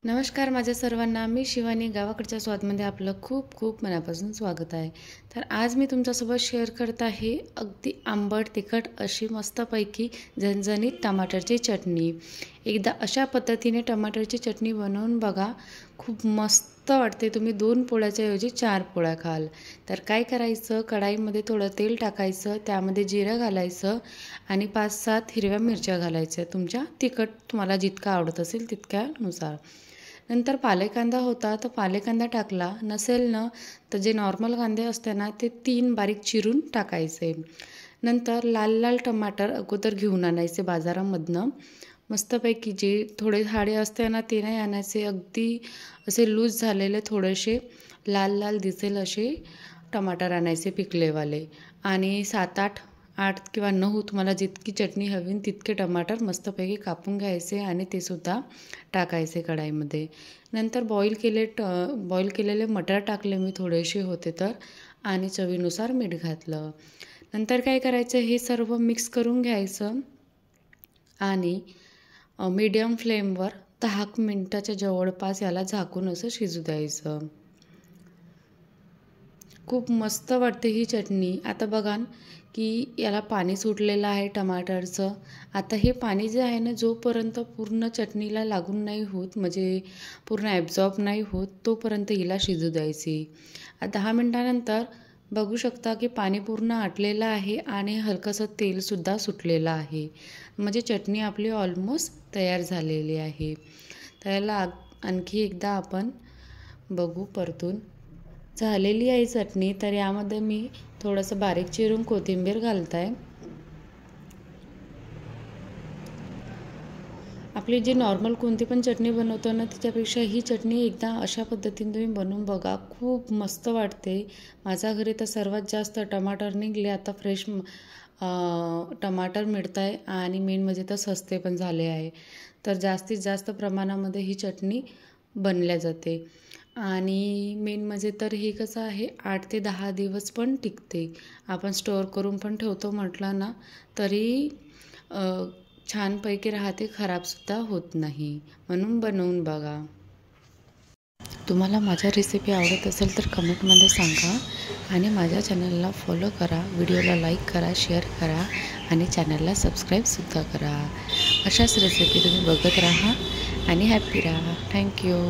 नमस्कार माझ्या सर्वांना. मी शिवानी. गावाकडच्या स्वादमध्ये आपलं खूप खूप मनापासून स्वागत आहे. तर आज मी तुमच्यासोबत शेअर करत आहे अगदी आंबट तिखट अशी मस्तपैकी झणझणीत टमाटरची चटणी. एकदा अशा पद्धतीने टमाटरची चटणी बनवून बघा. खूप मस्त वाटते. तुम्ही 2 पोळ्याच्या ऐवजी 4 पोळ्या खाल. तर काय करायचं, कढाईमध्ये थोडं तेल टाकायचं, त्यामध्ये जिरं घालायचं आणि 5-7 हिरव्या मिरच्या घालायच्या. तुमच्या तिखट तुम्हाला जितका आवडत असेल तितक्यानुसार. नंतर पालेकांदा होता तर पालेकांदा टाकला. नसेल ना तर जे नॉर्मल कांदे असते ना ते 3 बारीक चिरून टाकायचे. नंतर लाल लाल टमाटर अगोदर घेऊन आणायचे बाजारामधनं. मस्तपैकी जे थोडे हाडे असते ना ते नाही आणायचे. अगदी असे लूज झालेले थोडेसे लाल लाल दिसेल असे टमाटर आणायचे पिकलेवाले. आणि 7-8 किंवा 9 तुम्हाला जितकी चटणी हवी तितके टमाटर मस्तपैकी कापून घ्यायचे आणि ते सुद्धा टाकायचे कढाईमध्ये. नंतर बॉईल केलेले मटार टाकले मी, थोडेसे होते तर, आणि चवीनुसार मीठ घातलं. नंतर काय करायचं, हे सर्व मिक्स करून घ्यायचं आणि मीडियम फ्लेमवर 10 मिनटाच्या जवळपास याला झाकून असं शिजू द्यायचं. खूप मस्त वाटते ही चटणी. आता बघा की याला पाणी सुटलेलं आहे टमाटरचं. आता हे पाणी जे आहे ना, जोपर्यंत पूर्ण चटणीला लागून नाही होत, म्हणजे पूर्ण ॲब्झॉर्ब नाही होत, तोपर्यंत हिला शिजू द्यायची. 10 मिनटानंतर बघू शकता की पाणी पूर्ण आटलेलं आहे आणि हलकंसं तेलसुद्धा सुटलेलं आहे. म्हणजे चटणी आपली ऑलमोस्ट तयार झालेली आहे. तर याला आणखी एकदा आपण बघू परतून. झालेली आहे चटणी. तर यामध्ये मी थोडंसं बारीक चिरून कोथिंबीर घालत आहे. आपली जी नॉर्मल कोणती पण चटणी बनवतो ना त्याच्यापेक्षा ही चटणी एकदा अशा पद्धतीने तुम्ही बनवून बघा. खूप मस्त वाटते. माझ्या घरी तर सर्वात जास्त टमाटर निघले. आता फ्रेश टमाटर मिळत आहे आणि मेन म्हणजे तर सस्ते पण झाले आहे. तर जास्तीत जास्त प्रमाणामध्ये ही चटणी बनल्या जाते. आणि मेन म्हणजे तर हे कसं आहे, 8 ते 10 दिवस पण टिकते. आपण स्टोअर करून पण ठेवतो म्हटलं ना तरी छानपैकी राहते, खराबसुद्धा होत नाही. म्हणून बनवून बघा. तुम्हाला माझ्या रेसिपी आवडत असेल तर कमेंटमध्ये सांगा आणि माझ्या चॅनलला फॉलो करा, व्हिडिओला लाईक करा, शेअर करा आणि चॅनलला सबस्क्राईबसुद्धा करा. अशाच रेसिपी तुम्ही बघत राहा आणि हॅप्पी राहा. थँक्यू.